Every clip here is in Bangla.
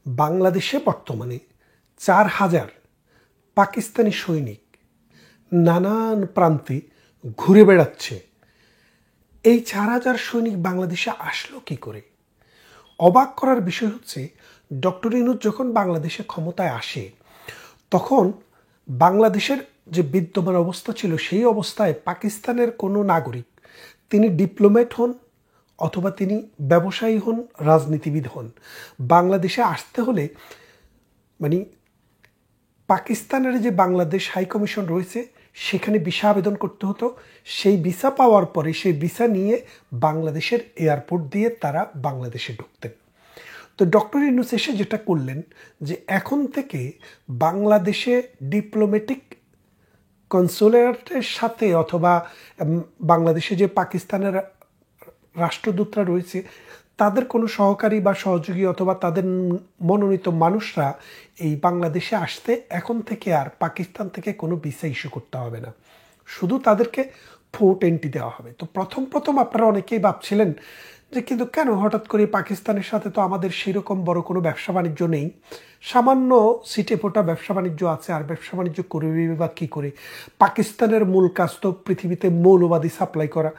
বাংলাদেশে বর্তমানে ৪,০০০ পাকিস্তানি সৈনিক নানান প্রান্তে ঘুরে বেড়াচ্ছে। এই ৪,০০০ সৈনিক বাংলাদেশে আসলো কি করে? অবাক করার বিষয় হচ্ছে, ডক্টর ইউনূস যখন বাংলাদেশে ক্ষমতায় আসে তখন বাংলাদেশের যে বিদ্যমান অবস্থা ছিল সেই অবস্থায় পাকিস্তানের কোনো নাগরিক, তিনি ডিপ্লোম্যাট হন অথবা তিনি ব্যবসায়ী হন, রাজনীতিবিদ হন, বাংলাদেশে আসতে হলে পাকিস্তানের যে বাংলাদেশ হাই কমিশন রয়েছে সেখানে ভিসা আবেদন করতে হতো। সেই ভিসা পাওয়ার পরে সেই ভিসা নিয়ে বাংলাদেশের এয়ারপোর্ট দিয়ে তারা বাংলাদেশে ঢুকতেন। তো ডক্টর ইউনূস এসে যেটা করলেন যে এখন থেকে বাংলাদেশে ডিপ্লোম্যাটিক কনসুলেটের সাথে অথবা বাংলাদেশে যে পাকিস্তানের রাষ্ট্রদূতরা রয়েছে তাদের কোনো সহকারী বা সহযোগী অথবা তাদের মনোনীত মানুষরা এই বাংলাদেশে আসতে এখন থেকে আর পাকিস্তান থেকে কোনো ভিসা ইস্যু করতে হবে না, শুধু তাদেরকে পোর্ট এন্ট্রি দেওয়া হবে। তো প্রথম আপনারা অনেকেই ভাবছিলেন যে কিন্তু কেন হঠাৎ করে পাকিস্তানের সাথে তো আমাদের সেরকম বড় কোনো ব্যবসা বাণিজ্য নেই, সামান্য সিটে ফোটা ব্যবসা বাণিজ্য আছে, আর ব্যবসা বাণিজ্য করবে বা কী করে? পাকিস্তানের মূল কাজ তো পৃথিবীতে মৌলবাদী সাপ্লাই করা,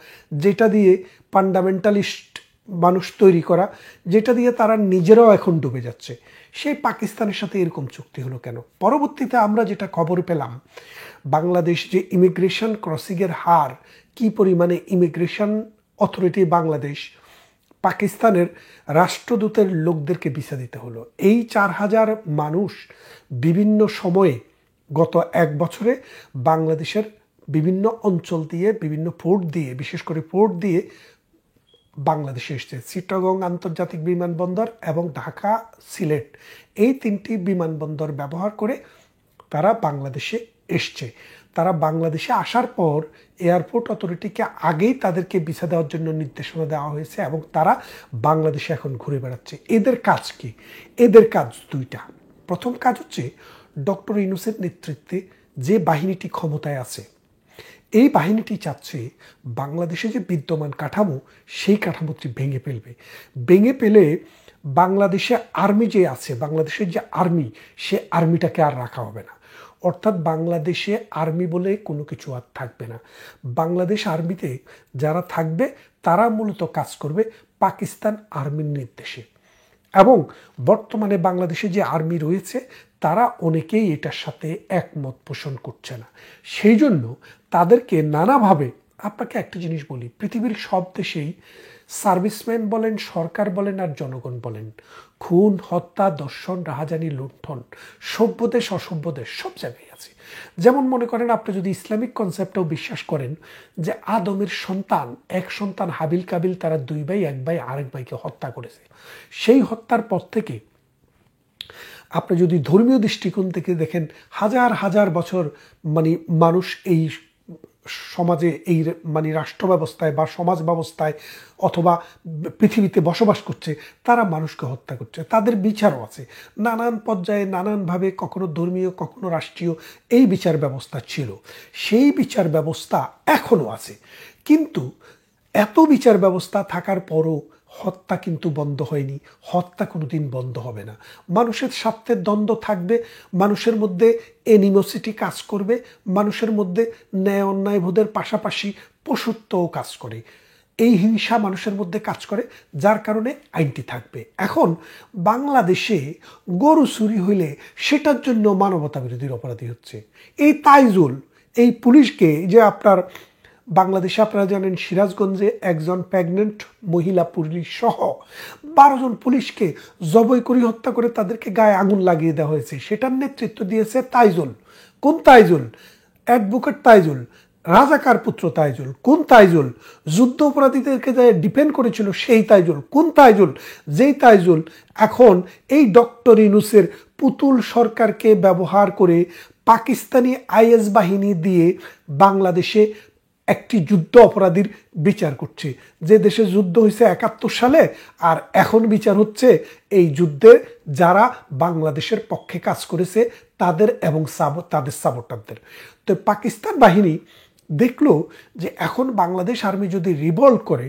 যেটা দিয়ে ফান্ডামেন্টালিস্ট মানুষ তৈরি করা, যেটা দিয়ে তারা নিজেরাও এখন ডুবে যাচ্ছে। সেই পাকিস্তানের সাথে এরকম চুক্তি হলো কেন? পরবর্তীতে আমরা যেটা খবর পেলাম, বাংলাদেশ যে ইমিগ্রেশন ক্রসিংয়ের হার কি পরিমাণে, ইমিগ্রেশন অথরিটি বাংলাদেশ পাকিস্তানের রাষ্ট্রদূতের লোকদেরকে ভিসা দিতে হলো। এই ৪,০০০ মানুষ বিভিন্ন সময়ে গত এক বছরে বাংলাদেশের বিভিন্ন অঞ্চল দিয়ে, বিভিন্ন পোর্ট দিয়ে, বিশেষ করে পোর্ট দিয়ে বাংলাদেশে এসছে। চিটাগং আন্তর্জাতিক বিমানবন্দর এবং ঢাকা, সিলেট, এই ৩টি বিমানবন্দর ব্যবহার করে তারা বাংলাদেশে এসছে। তারা বাংলাদেশে আসার পর এয়ারপোর্ট অথরিটিকে আগেই তাদেরকে ভিসা দেওয়ার জন্য নির্দেশনা দেওয়া হয়েছে এবং তারা বাংলাদেশে এখন ঘুরে বেড়াচ্ছে। এদের কাজ কি? এদের কাজ দুইটা। প্রথম কাজ হচ্ছে ডক্টর ইউনূসের নেতৃত্বে যে বাহিনীটি ক্ষমতায় আছে এই বাহিনীটি চাচ্ছে বাংলাদেশে যে বিদ্যমান কাঠামো সেই কাঠামোটি ভেঙে ফেলবে। ভেঙে ফেলে বাংলাদেশে আর্মি যে আছে, বাংলাদেশের যে আর্মি, সে আর্মিটাকে আর রাখা হবে না। অর্থাৎ বাংলাদেশে আর্মি বলে কোনো কিছু আর থাকবে না। বাংলাদেশ আর্মিতে যারা থাকবে তারা মূলত কাজ করবে পাকিস্তান আর্মির নির্দেশে। এবং বর্তমানে বাংলাদেশে যে আর্মি রয়েছে তারা অনেকেই এটার সাথে একমত পোষণ করছে না। সেই জন্য তাদেরকে নানাভাবে, আপনাকে একটা জিনিস বলি, পৃথিবীর সব দেশেই সার্ভিসম্যান বলেন, সরকার বলেন আর জনগণ বলেন, খুন, হত্যা, দর্শন, রাহাজানি, লুণ্ঠন সভ্য দেশ অসভ্য দেশ সব জায়গায় আছে। যেমন মনে করেন, আপনি যদি ইসলামিক কনসেপ্টটাও বিশ্বাস করেন যে আদমের সন্তান, এক সন্তান হাবিল কাবিল, তারা দুই ভাই, এক ভাই আরেক ভাইকে হত্যা করেছে। সেই হত্যার পর থেকে আপনি যদি ধর্মীয় দৃষ্টিকোণ থেকে দেখেন, হাজার হাজার বছর মানুষ এই সমাজে, এই রাষ্ট্র ব্যবস্থায় বা সমাজ ব্যবস্থায় অথবা পৃথিবীতে বসবাস করছে, তারা মানুষকে হত্যা করছে। তাদের বিচারও আছে নানান পর্যায়ে, নানানভাবে, কখনো ধর্মীয়, কখনো রাষ্ট্রীয়, এই বিচার ব্যবস্থা ছিল। সেই বিচার ব্যবস্থা এখনও আছে, কিন্তু এত বিচার ব্যবস্থা থাকার পরও হত্যা কিন্তু বন্ধ হয়নি। হত্যা কোনোদিন বন্ধ হবে না। মানুষের স্বার্থের দ্বন্দ্ব থাকবে, মানুষের মধ্যে এনিমোসিটি কাজ করবে, মানুষের মধ্যে ন্যায় অন্যায় বোধের পাশাপাশি পশুত্বও কাজ করে। এই হিংসা মানুষের মধ্যে কাজ করে, যার কারণে আইনটি থাকবে। এখন বাংলাদেশে গরু চুরি হইলে সেটার জন্য মানবতা বিরোধীর অপরাধী হচ্ছে। এই তাইজুল, এই পুলিশকে, যে আপনার বাংলাদেশে আপনারা জানেন সিরাজগঞ্জে একজন প্রেগনেন্ট মহিলা পুলিশ সহ 12 জন পুলিশকে জবাই করে হত্যা করে তাদেরকে গায়ে আগুন লাগিয়ে দেওয়া হয়েছে। সেটার নেতৃত্ব দিয়েছে তাইজুল। কোন তাইজুল? অ্যাডভোকেট তাইজুল, রাজাকার পুত্র তাইজুল। কোন তাইজুল? যুদ্ধ অপরাধীদেরকে যে ডিফেন্ড করেছিল সেই তাইজুল। কোন তাইজুল? যেই তাইজুল এখন এই ডক্টর ইউনূসের পুতুল সরকারকে ব্যবহার করে পাকিস্তানি আইএস বাহিনী দিয়ে বাংলাদেশে একটি যুদ্ধ অপরাধীর বিচার করছে। যে দেশে যুদ্ধ হয়েছে 71 সালে, আর এখন বিচার হচ্ছে এই যুদ্ধে যারা বাংলাদেশের পক্ষে কাজ করেছে তাদের এবং তাদের সাপোর্টারদের। তো পাকিস্তান বাহিনী দেখলো যে এখন বাংলাদেশ আর্মি যদি রিভল্ট করে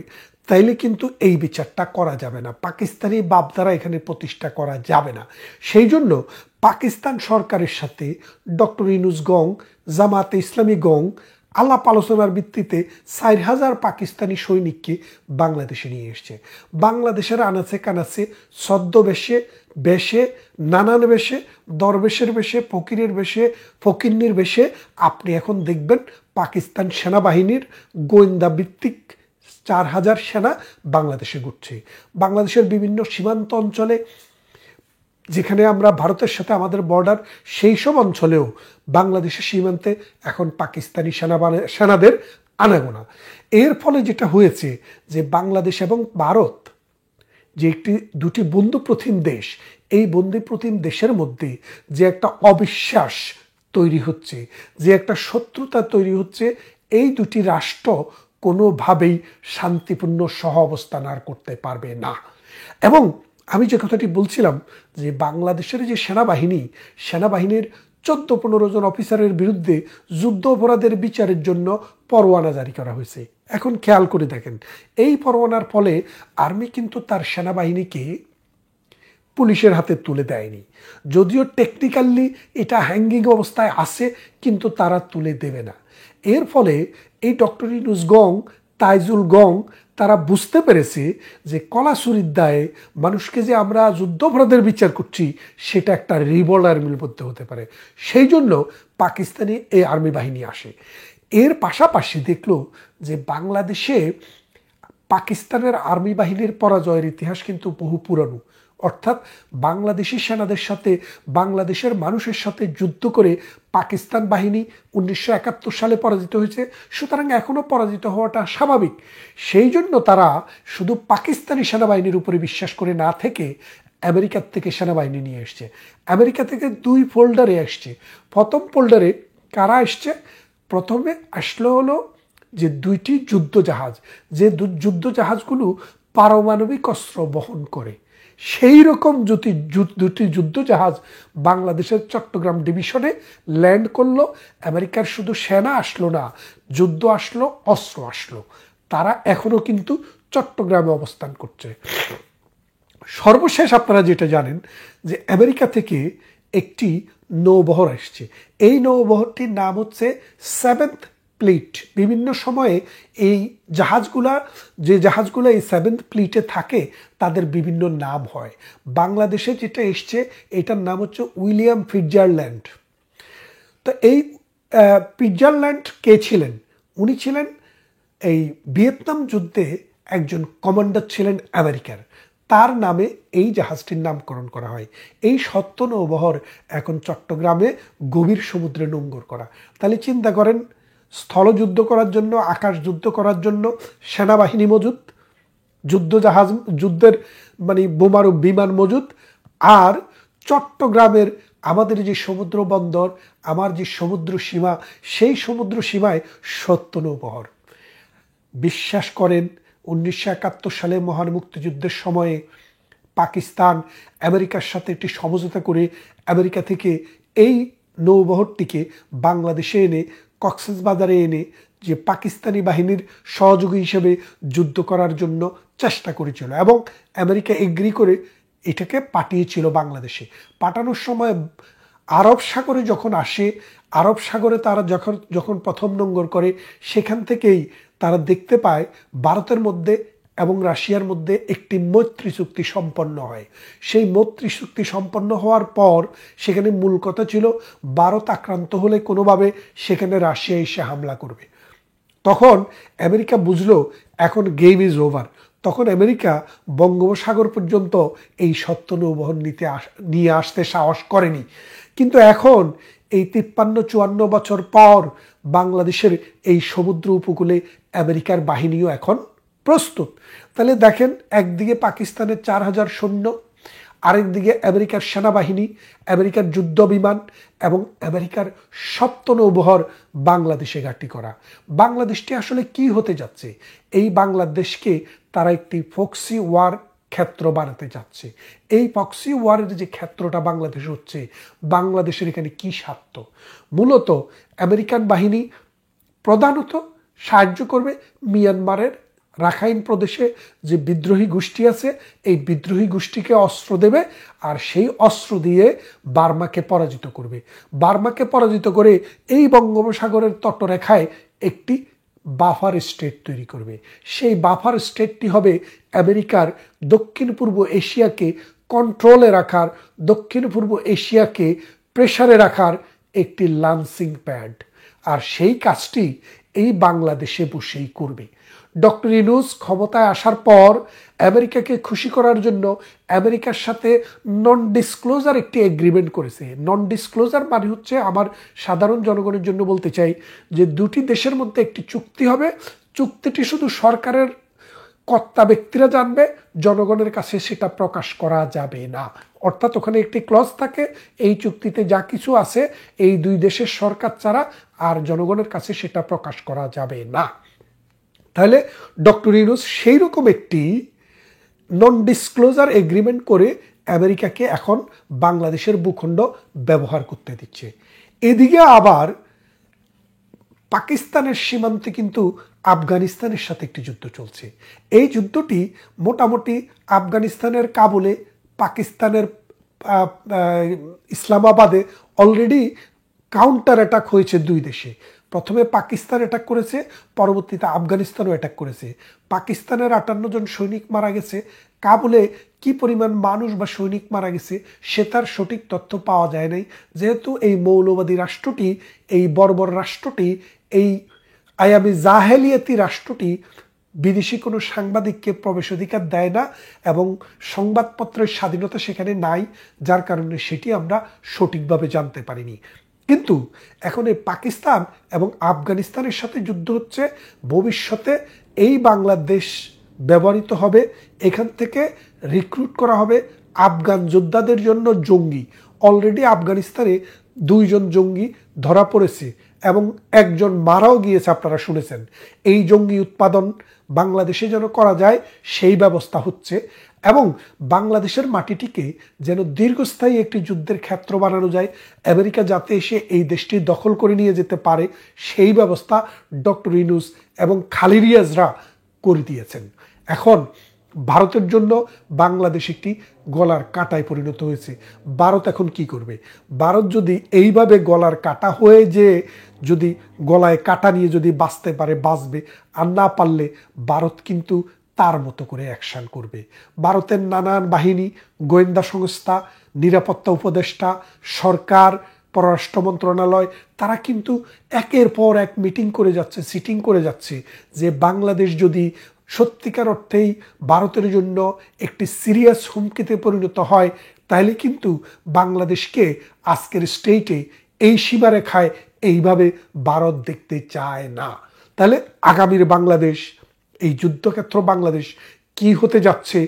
তাইলে কিন্তু এই বিচারটা করা যাবে না, পাকিস্তানি বাপ দ্বারা এখানে প্রতিষ্ঠা করা যাবে না। সেই জন্য পাকিস্তান সরকারের সাথে ডক্টর ইউনূস গং, জামাতে ইসলামী গং আলাপ আলোচনার ভিত্তিতে 4,000 পাকিস্তানি সৈনিককে বাংলাদেশে নিয়ে এসছে। বাংলাদেশের আনাচে কানাচে ছদ্মবেশে, বেশে, নানান বেশে, দরবেশের বেশে, ফকিরের বেশে, ফকিন্নির বেশে আপনি এখন দেখবেন পাকিস্তান সেনাবাহিনীর গোয়েন্দা ভিত্তিক 4,000 সেনা বাংলাদেশে ঘুরছে। বাংলাদেশের বিভিন্ন সীমান্ত অঞ্চলে, যেখানে আমরা ভারতের সাথে আমাদের বর্ডার, সেই সব অঞ্চলেও বাংলাদেশের সীমান্তে এখন পাকিস্তানি সেনাদের আনাগোনা। এর ফলে যেটা হয়েছে যে বাংলাদেশ এবং ভারত যে দুটি বন্ধুপ্রতিম দেশ, এই বন্ধুপ্রতিম দেশের মধ্যে যে একটা অবিশ্বাস তৈরি হচ্ছে, যে একটা শত্রুতা তৈরি হচ্ছে, এই দুটি রাষ্ট্র কোনোভাবেই শান্তিপূর্ণ সহ অবস্থান আর করতে পারবে না। এবং আমি যে কথাটি বলছিলাম যে বাংলাদেশের যে সেনাবাহিনীর 14-15 জন অফিসারের বিরুদ্ধে যুদ্ধ অপরাধের বিচারের জন্য পরোয়ানা জারি করা হয়েছে। এখন খেয়াল করে দেখেন, এই পরোয়ানার ফলে আর্মি কিন্তু তার সেনাবাহিনীকে পুলিশের হাতে তুলে দেয়নি, যদিও টেকনিক্যালি এটা হ্যাঙ্গিং অবস্থায় আছে, কিন্তু তারা তুলে দেবে না। এর ফলে এই ডক্টর ইউনূস গং, তাইজুল গং তারা বুঝতে পেরেছে যে কলাচুরির দায়ে মানুষকে যে আমরা যুদ্ধাপরাধের বিচার করছি, সেটা একটা রিভল আর্মির মধ্যে হতে পারে। সেই জন্য পাকিস্তানি এই আর্মি বাহিনী আসে। এর পাশাপাশি দেখলো যে বাংলাদেশে পাকিস্তানের আর্মি বাহিনীর পরাজয়ের ইতিহাস কিন্তু বহু পুরানো। অর্থাৎ বাংলাদেশি সেনাদের সাথে, বাংলাদেশের মানুষের সাথে যুদ্ধ করে পাকিস্তান বাহিনী 1971 সালে পরাজিত হয়েছে। সুতরাং এখনও পরাজিত হওয়াটা স্বাভাবিক। সেই জন্য তারা শুধু পাকিস্তানি সেনাবাহিনীর উপরে বিশ্বাস করে না থেকে আমেরিকার থেকে সেনাবাহিনী নিয়ে এসছে। আমেরিকা থেকে 2 ফোল্ডারে আসছে। প্রথম ফোল্ডারে কারা আসছে? প্রথমে আসলো হলো যে 2টি যুদ্ধজাহাজ, যে যুদ্ধজাহাজগুলো পারমাণবিক অস্ত্র বহন করে। সেই রকম দুটি যুদ্ধজাহাজ বাংলাদেশের চট্টগ্রাম ডিভিশনে ল্যান্ড করলো। আমেরিকার শুধু সেনা আসলো না, যুদ্ধ আসলো, অস্ত্র আসলো। তারা এখনো কিন্তু চট্টগ্রামে অবস্থান করছে। সর্বশেষ আপনারা যেটা জানেন যে আমেরিকা থেকে একটি নৌবহর আসছে। এই নৌবহরটির নাম হচ্ছে 7th ফ্লিট। বিভিন্ন সময়ে এই জাহাজগুলো এই 7th ফ্লিটে থাকে, তাদের বিভিন্ন নাম হয়। বাংলাদেশে যেটা এসছে এটার নাম হচ্ছে উইলিয়াম ফিটজারল্যান্ড। তো এই ফিটজারল্যান্ড কে ছিলেন? উনি ছিলেন এই ভিয়েতনাম যুদ্ধে একজন কমান্ডার ছিলেন আমেরিকার। তার নামে এই জাহাজটির নামকরণ করা হয়। এই সত্য নৌবহর এখন চট্টগ্রামে গভীর সমুদ্রে নোঙ্গর করা। তাহলে চিন্তা করেন, স্থলযুদ্ধ করার জন্য, আকাশ যুদ্ধ করার জন্য সেনাবাহিনী মজুদ, যুদ্ধের বোমারু বিমান মজুদ, আর চট্টগ্রামের আমাদের যে সমুদ্র বন্দর, আমার যে সমুদ্র সীমা, সেই সমুদ্র সীমায় সত্য নৌবহর। বিশ্বাস করেন 1971 সালে মহান মুক্তিযুদ্ধের সময়ে পাকিস্তান আমেরিকার সাথে একটি সমঝোতা করে আমেরিকা থেকে এই নৌবহরটিকে বাংলাদেশে এনে, কক্সবাজারে এনে, যে পাকিস্তানি বাহিনীর সহযোগী হিসেবে যুদ্ধ করার জন্য চেষ্টা করেছিল এবং আমেরিকা এগ্রি করে এটাকে পাঠিয়েছিল বাংলাদেশে। পাঠানোর সময় আরব সাগরে যখন আসে, আরব সাগরে তারা যখন প্রথম নোঙ্গর করে, সেখান থেকেই তারা দেখতে পায় ভারতের মধ্যে এবং রাশিয়ার মধ্যে একটি মৈত্রী চুক্তি সম্পন্ন হয়। সেই মৈত্রী চুক্তি সম্পন্ন হওয়ার পর সেখানে মূল কথা ছিল ভারত আক্রান্ত হলে কোনোভাবে সেখানে রাশিয়া এসে হামলা করবে। তখন আমেরিকা বুঝলো এখন গেম ইজ ওভার। তখন আমেরিকা বঙ্গোপসাগর পর্যন্ত এই সত্য নৌবহর নিয়ে আসতে সাহস করেনি। কিন্তু এখন এই 53-54 বছর পর বাংলাদেশের এই সমুদ্র উপকূলে আমেরিকার বাহিনীও এখন প্রস্তুত। তাহলে দেখেন, একদিকে পাকিস্তানের 4,000 সৈন্য, আরেকদিকে আমেরিকার সেনাবাহিনী, আমেরিকার যুদ্ধ বিমান এবং আমেরিকার সপ্ত নৌবহর বাংলাদেশে ঘাঁটি করা। বাংলাদেশটি আসলে কি হতে যাচ্ছে? এই বাংলাদেশকে তারা একটি প্রক্সি ওয়ার ক্ষেত্র বানাতে যাচ্ছে। এই প্রক্সি ওয়ারের যে ক্ষেত্রটা বাংলাদেশ হচ্ছে, বাংলাদেশের এখানে কি স্বার্থ? মূলত আমেরিকান বাহিনী প্রধানত সাহায্য করবে মিয়ানমারের রাখাইন প্রদেশে যে বিদ্রোহী গোষ্ঠী আছে এই বিদ্রোহী গোষ্ঠীকে অস্ত্র দেবে আর সেই অস্ত্র দিয়ে বার্মাকে পরাজিত করবে। বার্মাকে পরাজিত করে এই বঙ্গোপসাগরের তটরেখায় একটি বাফার স্টেট তৈরি করবে। সেই বাফার স্টেটটি হবে আমেরিকার দক্ষিণ পূর্ব এশিয়াকে কন্ট্রোলে রাখার, দক্ষিণ পূর্ব এশিয়াকে প্রেসারে রাখার একটি লঞ্চিং প্যাড। আর সেই কাজটি এই বাংলাদেশে বসেই করবে। ডক্টর ইউনূস ক্ষমতায় আসার পর আমেরিকাকে খুশি করার জন্য আমেরিকার সাথে নন ডিসক্লোজার একটি এগ্রিমেন্ট করেছে। নন ডিসক্লোজার মানে হচ্ছে, আমার সাধারণ জনগণের জন্য বলতে চাই, যে দুটি দেশের মধ্যে একটি চুক্তি হবে, চুক্তিটি শুধু সরকারের কর্তা ব্যক্তিরা জানবে, জনগণের কাছে সেটা প্রকাশ করা যাবে না। অর্থাৎ ওখানে একটি ক্লজ থাকে, এই চুক্তিতে যা কিছু আছে এই দুই দেশের সরকার ছাড়া আর জনগণের কাছে সেটা প্রকাশ করা যাবে না। তাহলে ডক্টর ইউনূস সেই রকম একটি নন ডিসক্লোজার এগ্রিমেন্ট করে আমেরিকাকে এখন বাংলাদেশের ভূখণ্ড ব্যবহার করতে দিচ্ছে। এদিকে আবার পাকিস্তানের সীমান্তে কিন্তু আফগানিস্তানের সাথে একটি যুদ্ধ চলছে। এই যুদ্ধটি মোটামুটি আফগানিস্তানের কাবুলে, পাকিস্তানের ইসলামাবাদে অলরেডি কাউন্টার অ্যাটাক হয়েছে দুই দেশে। প্রথমে পাকিস্তান অ্যাটাক করেছে, পরবর্তীতে আফগানিস্তানও অ্যাটাক করেছে। পাকিস্তানের 58 জন সৈনিক মারা গেছে। কাবুলে কি পরিমাণ মানুষ বা সৈনিক মারা গেছে সে তার সঠিক তথ্য পাওয়া যায় নাই, যেহেতু এই মৌলবাদী রাষ্ট্রটি, এই বর্বর রাষ্ট্রটি, এই আয়ামি জাহেলিয়াতি রাষ্ট্রটি বিদেশি কোনো সাংবাদিককে প্রবেশ অধিকার দেয় না এবং সংবাদপত্রের স্বাধীনতা সেখানে নাই, যার কারণে সেটি আমরা সঠিকভাবে জানতে পারিনি। কিন্তু এখন এই পাকিস্তান এবং আফগানিস্তানের সাথে যুদ্ধ হচ্ছে। ভবিষ্যতে এই বাংলাদেশ ব্যবহৃত হবে, এখান থেকে রিক্রুট করা হবে আফগান যোদ্ধাদের জন্য জঙ্গি। অলরেডি আফগানিস্তানে 2 জন জঙ্গি ধরা পড়েছে এবং একজন মারাও গিয়েছে, আপনারা শুনেছেন। এই জঙ্গি উৎপাদন বাংলাদেশে যেন করা যায় সেই ব্যবস্থা হচ্ছে এবং বাংলাদেশের মাটিটিকে যেন দীর্ঘস্থায়ী একটি যুদ্ধের ক্ষেত্র বানানো যায়, আমেরিকা যাতে এসে এই দেশটি দখল করে নিয়ে যেতে পারে সেই ব্যবস্থা ডক্টর ইউনূস এবং খালিদ রিয়াজরা করে দিয়েছেন। এখন ভারতের জন্য বাংলাদেশ একটি গলার কাঁটায় পরিণত হয়েছে। ভারত এখন কি করবে? ভারত যদি এইভাবে গলার কাঁটা হয়ে যে যদি গলায় কাঁটা নিয়ে যদি বাঁচতে পারে বাঁচবে, আর না পারলে ভারত কিন্তু তার মতো করে অ্যাকশন করবে। ভারতের নানান বাহিনী, গোয়েন্দা সংস্থা, নিরাপত্তা উপদেষ্টা, সরকার, পররাষ্ট্র মন্ত্রণালয়, তারা কিন্তু একের পর এক মিটিং করে যাচ্ছে, সিটিং করে যাচ্ছে যে বাংলাদেশ যদি সত্যিকার অর্থেই ভারতের জন্য একটি সিরিয়াস হুমকিতে পরিণত হয়, তাহলে কিন্তু বাংলাদেশকে আজকের স্টেটে এই সীমারেখায় এইভাবে ভারত দেখতে চায় না। তাহলে আগামীর বাংলাদেশ, এই যুদ্ধক্ষেত্র বাংলাদেশ কি হতে যাচ্ছে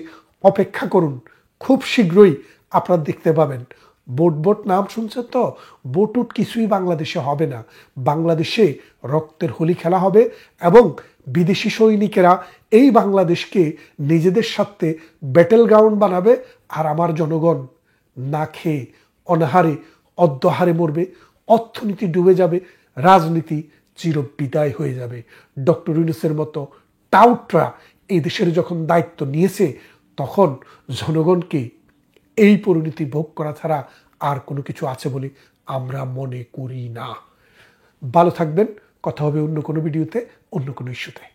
অপেক্ষা করুন, খুব শীঘ্রই আপনারা দেখতে পাবেন। বোট নাম শুনছে তো, বোট কিছুই বাংলাদেশে হবে না। বাংলাদেশে রক্তের হোলি খেলা হবে এবং বিদেশি সৈনিকেরা এই বাংলাদেশকে নিজেদের সাথে ব্যাটেল গ্রাউন্ড বানাবে, আর আমার জনগণ না খেয়ে অনাহারে অদ্যহারে মরবে, অর্থনীতি ডুবে যাবে, রাজনীতি চিরবিদায় হয়ে যাবে। ডক্টর ইউনূসের মতো টাউটরা এই দেশের যখন দায়িত্ব নিয়েছে, তখন জনগণকে এই পরিণতি ভোগ করা ছাড়া আর কোনো কিছু আছে বলে আমরা মনে করি না। ভালো থাকবেন, কথা হবে অন্য কোনো ভিডিওতে, অন্য কোনো ইস্যুতে।